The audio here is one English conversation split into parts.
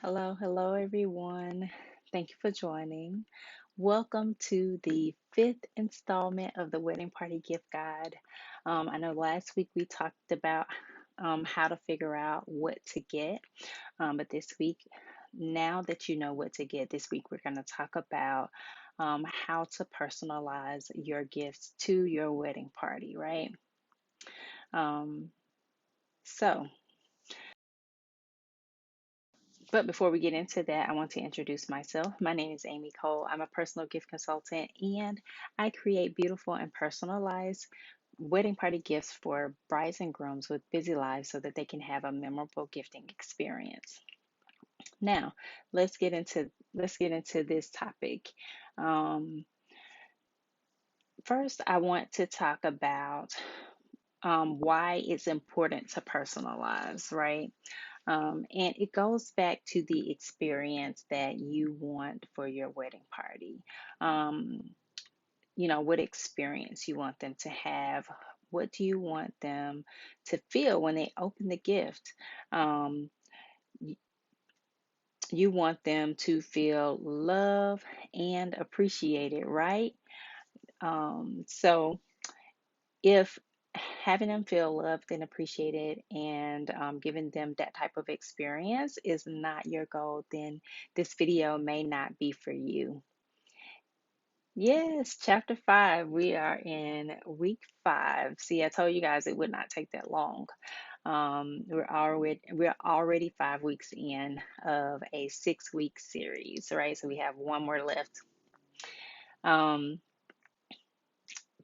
Hello everyone. Thank you for joining. Welcome to the fifth installment of the Wedding Party Gift Guide. I know last week we talked about how to figure out what to get, but this week, now that you know what to get, this week we're going to talk about how to personalize your gifts to your wedding party, right? Um, so, But before we get into that, I want to introduce myself. My name is Amy Cole. I'm a personal gift consultant and I create beautiful and personalized wedding party gifts for brides and grooms with busy lives so that they can have a memorable gifting experience. Now, let's get into this topic. Um, First, I want to talk about why it's important to personalize, right? And it goes back to the experience that you want for your wedding party. Um, what experience you want them to have. What do you want them to feel when they open the gift? Um, y- you want them to feel love and appreciated, right? So if having them feel loved and appreciated and giving them that type of experience is not your goal, then this video may not be for you. Yes, chapter 5. We are in week 5. See, I told you guys it would not take that long. We're already 5 weeks in of a 6 week series, right? So we have one more left. Um,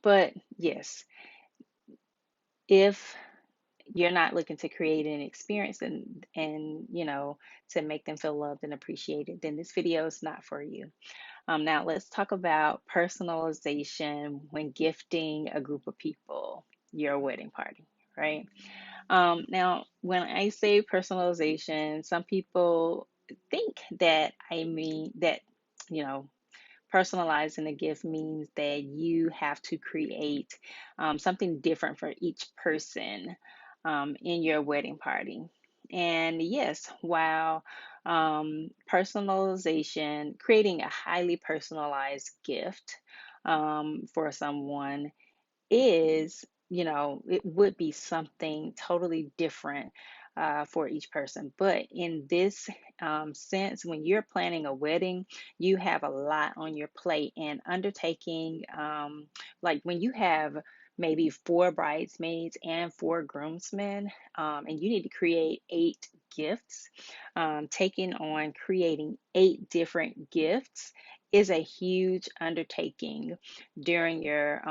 but yes, if you're not looking to create an experience and to make them feel loved and appreciated, then this video is not for you. Now let's talk about personalization when gifting a group of people your wedding party, right? Now when I say personalization, some people think that I mean that you know personalizing a gift means that you have to create something different for each person in your wedding party. And yes, while personalization, creating a highly personalized gift for someone it would be something totally different for each person. But in this sense, when you're planning a wedding, you have a lot on your plate, and undertaking, like when you have maybe four bridesmaids and four groomsmen, and you need to create 8 gifts, taking on creating 8 different gifts is a huge undertaking during your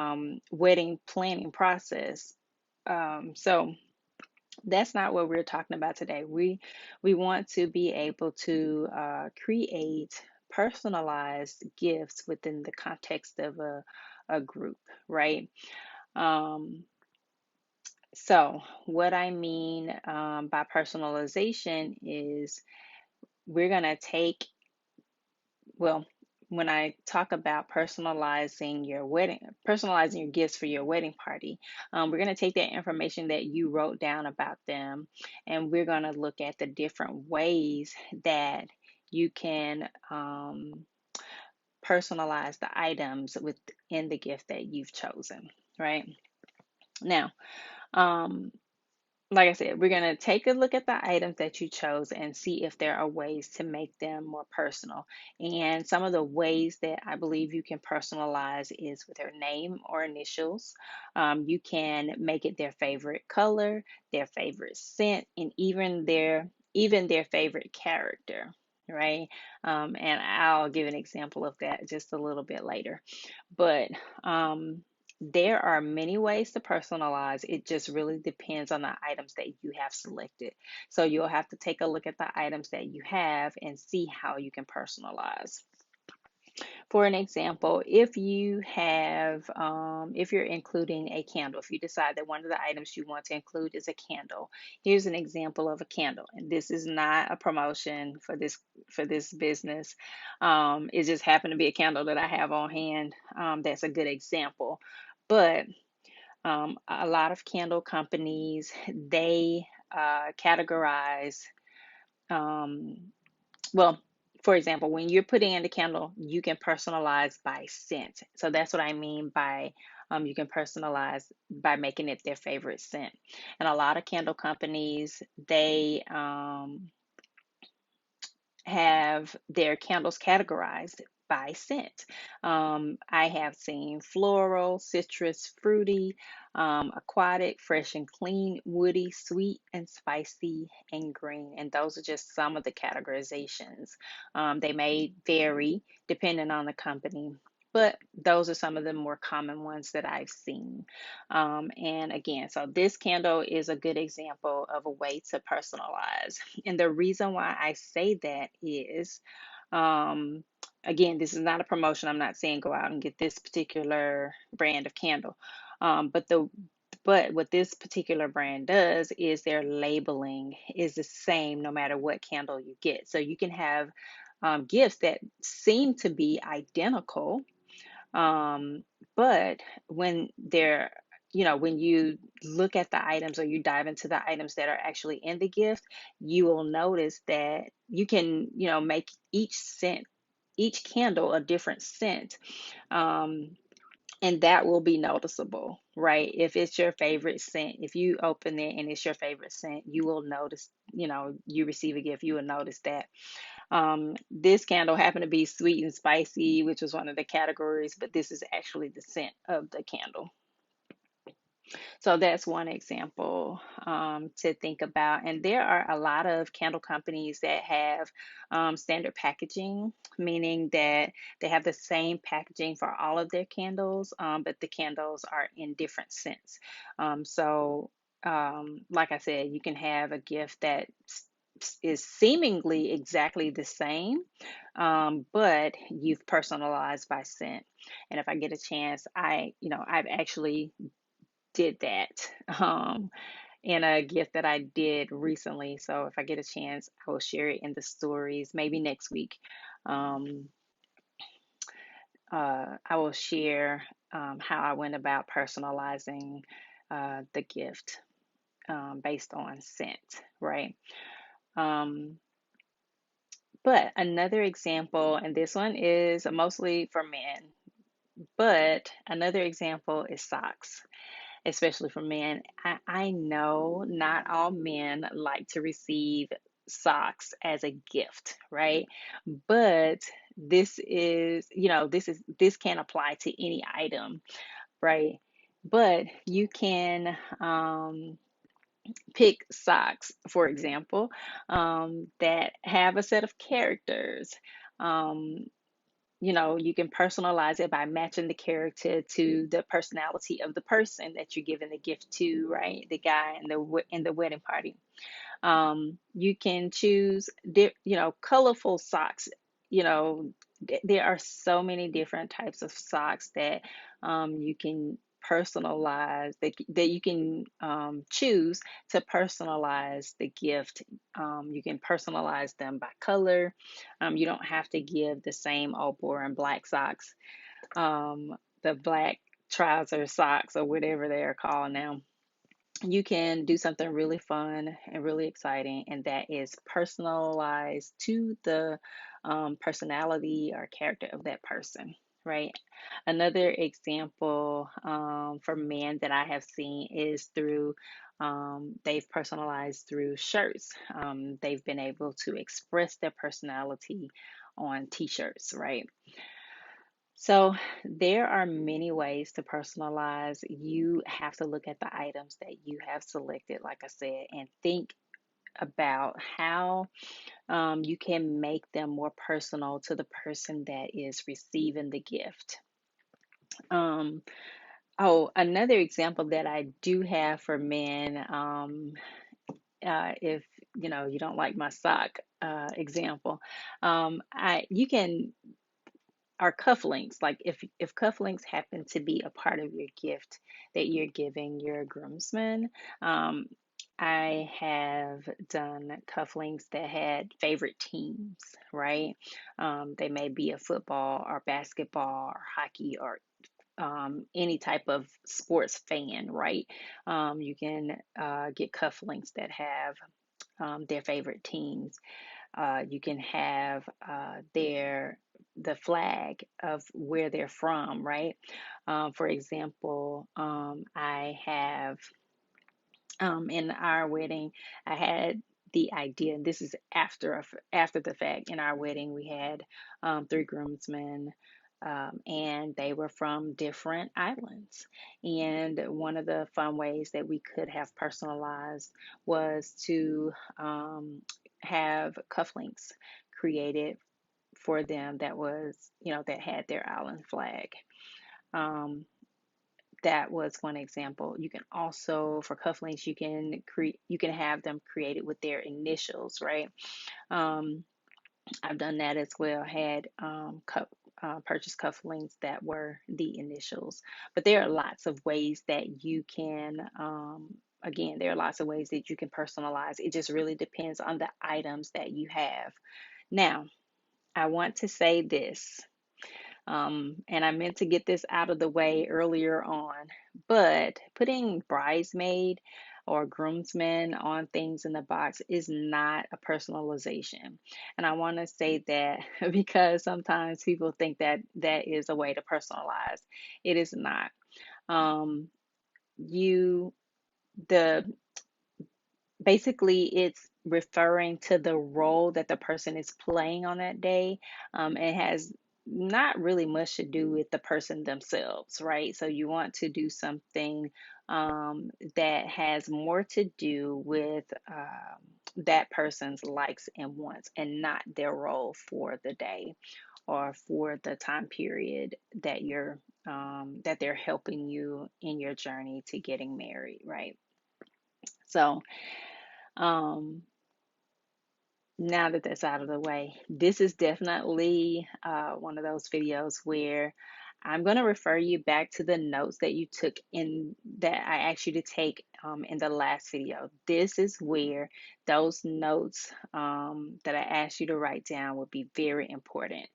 wedding planning process. So that's not what we're talking about today. We want to be able to create personalized gifts within the context of a group, right? Um, so what I mean by personalization is we're gonna take well, when I talk about personalizing your gifts for your wedding party, we're going to take that information that you wrote down about them, and we're going to look at the different ways that you can personalize the items within the gift that you've chosen, right? Now, um, like I said, we're going to take a look at the items that you chose and see if there are ways to make them more personal. And some of the ways that I believe you can personalize is with their name or initials. You can make it their favorite color, their favorite scent, and even their favorite character. Right. And I'll give an example of that just a little bit later. But there are many ways to personalize. It just really depends on the items that you have selected. So you'll have to take a look at the items that you have and see how you can personalize. For an example, if you're including a candle, if you decide that one of the items you want to include is a candle, here's an example of a candle. And this is not a promotion for this business. It just happened to be a candle that I have on hand. That's a good example. But a lot of candle companies, they categorize um, well, for example, when you're putting in the candle, you can personalize by scent. So that's what I mean by you can personalize by making it their favorite scent. And a lot of candle companies, they have their candles categorized by scent. I have seen floral, citrus, fruity, aquatic, fresh and clean, woody, sweet, and spicy, and green. And those are just some of the categorizations. They may vary depending on the company. But those are some of the more common ones that I've seen. And again, so this candle is a good example of a way to personalize. And the reason why I say that is, um, again, this is not a promotion. I'm not saying go out and get this particular brand of candle. But what this particular brand does is their labeling is the same no matter what candle you get. So you can have gifts that seem to be identical, um, but when they're, when you look at the items or you dive into the items that are actually in the gift, you will notice that you can, make each candle a different scent. Um, and that will be noticeable, right? If it's your favorite scent, if you open it and it's your favorite scent, you will notice, you receive a gift, you will notice that. This candle happened to be sweet and spicy, which was one of the categories, but this is actually the scent of the candle. So that's one example to think about. And there are a lot of candle companies that have standard packaging, meaning that they have the same packaging for all of their candles, but the candles are in different scents. Like I said, you can have a gift that is seemingly exactly the same, but you've personalized by scent. And if I get a chance, I've actually did that in a gift that I did recently. So if I get a chance, I will share it in the stories maybe next week. Um, I will share how I went about personalizing the gift based on scent, right? Um, but another example, and this one is mostly for men, but another example is socks, especially for men. I know not all men like to receive socks as a gift, right? But this can apply to any item, right? But you can pick socks, for example, that have a set of characters. Um, you can personalize it by matching the character to the personality of the person that you're giving the gift to, right? The guy in the wedding party. You can choose, colorful socks. You know, there are so many different types of socks that you can personalize, that you can choose to personalize the gift. You can personalize them by color. You don't have to give the same old boring black socks, the black trouser socks, or whatever they are called now. You can do something really fun and really exciting, and that is personalized to the personality or character of that person, right? Another example for men that I have seen is through they've personalized through shirts. They've been able to express their personality on t-shirts, right? So there are many ways to personalize. You have to look at the items that you have selected, like I said, and think about how you can make them more personal to the person that is receiving the gift. Um, another example that I do have for men, if you don't like my sock example, I you can are cufflinks. Like if cufflinks happen to be a part of your gift that you're giving your groomsmen, um, I have done cufflinks that had favorite teams, right? They may be a football or basketball or hockey or any type of sports fan, right? You can get cufflinks that have their favorite teams. You can have the flag of where they're from, right? For example, I have in our wedding, I had the idea, and this is after the fact. In our wedding, we had three groomsmen, and they were from different islands. And one of the fun ways that we could have personalized was to have cufflinks created for them that was, that had their island flag. Um, that was one example. You can also, for cufflinks, you can have them created with their initials, right? Um, I've done that as well. Had purchased cufflinks that were the initials, but there are lots of ways that you can. Again, there are lots of ways that you can personalize. It just really depends on the items that you have. Now, I want to say this. And I meant to get this out of the way earlier on, but putting bridesmaid or groomsmen on things in the box is not a personalization. And I want to say that because sometimes people think that that is a way to personalize. It is not. Um, you, the Basically, it's referring to the role that the person is playing on that day. It has not really much to do with the person themselves, right? So you want to do something that has more to do with that person's likes and wants, and not their role for the day or for the time period that that they're helping you in your journey to getting married, right? So um, now that that's out of the way, this is definitely one of those videos where I'm going to refer you back to the notes that you took in that I asked you to take in the last video. This is where those notes that I asked you to write down would be very important.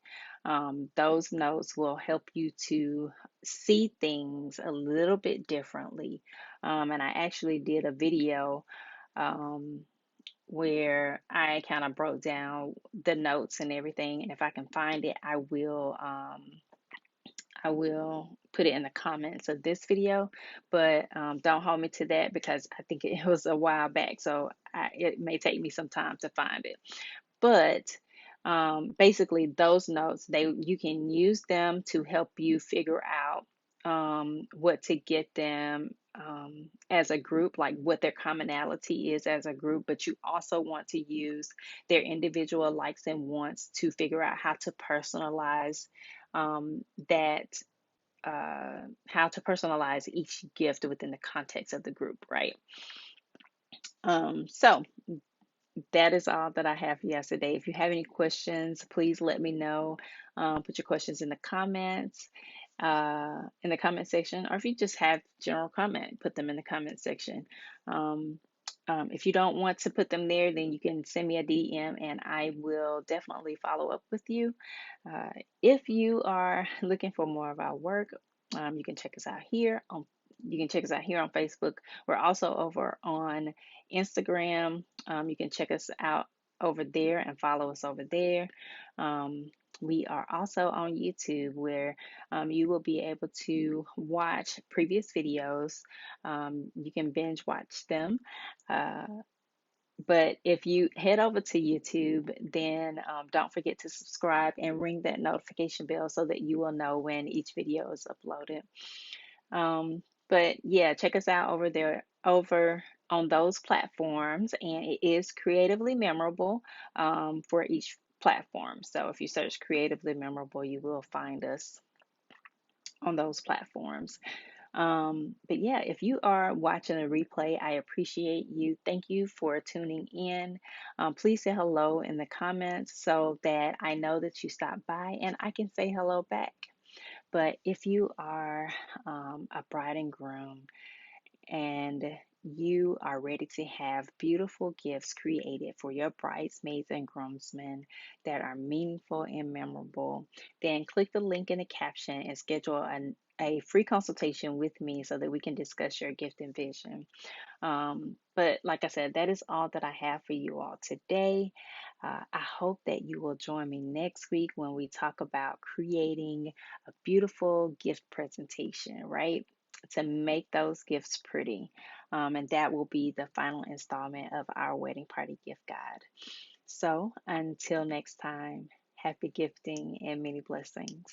Those notes will help you to see things a little bit differently. And I actually did a video. Um, where I kind of broke down the notes and everything. And if I can find it, I will put it in the comments of this video. But don't hold me to that because I think it was a while back, so it may take me some time to find it. But basically, those notes, you can use them to help you figure out what to get them as a group, like what their commonality is as a group. But you also want to use their individual likes and wants to figure out how to personalize that. How to personalize each gift within the context of the group, right? So that is all that I have for yesterday. If you have any questions, please let me know. Put your questions in the comment section, or if you just have general comment, put them in the comment section. Um, if you don't want to put them there, then you can send me a DM and I will definitely follow up with you. Uh, if you are looking for more of our work, you can check us out here on Facebook. We're also over on Instagram. You can check us out over there and follow us over there. We are also on YouTube where you will be able to watch previous videos. You can binge watch them. Uh, but if you head over to YouTube, then don't forget to subscribe and ring that notification bell so that you will know when each video is uploaded. But yeah, check us out over there, over on those platforms, and it is creatively memorable for each platform. So if you search creatively memorable, you will find us on those platforms. But yeah, if you are watching a replay, I appreciate you. Thank you for tuning in. Please say hello in the comments so that I know that you stopped by and I can say hello back. But if you are a bride and groom and you are ready to have beautiful gifts created for your bridesmaids and groomsmen that are meaningful and memorable, then click the link in the caption and schedule a free consultation with me so that we can discuss your gift and vision. But like I said, that is all that I have for you all today. I hope that you will join me next week when we talk about creating a beautiful gift presentation, right? To make those gifts pretty. And that will be the final installment of our wedding party gift guide. So until next time, happy gifting and many blessings.